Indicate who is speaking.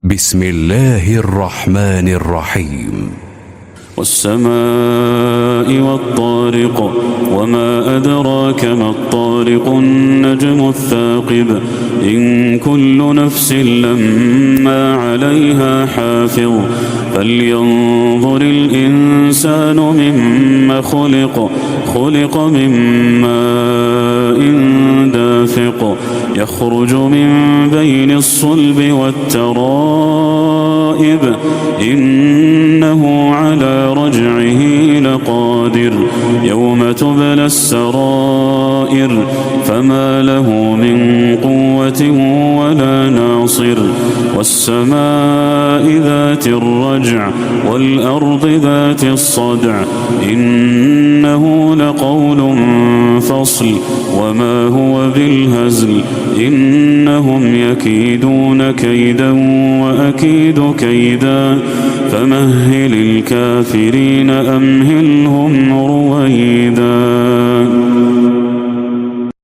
Speaker 1: بسم الله الرحمن الرحيم.
Speaker 2: والسماء والطارق وما أدراك ما الطارق النجم الثاقب إن كل نفس لما عليها حافظ فلينظر الإنسان مما خلق من ماء دافق يخرج من بين الصلب والترائب إنه على رجعه لقادر يوم تبلى السرائر فما له من قوة ولا ناصر والسماء ذات الرجع والأرض ذات الصدع إنه لقول فصل وما هو بالهزل إنهم يكيدون كيدا وأكيد كيدا فمهل الكافرين أمهلهم رويدا.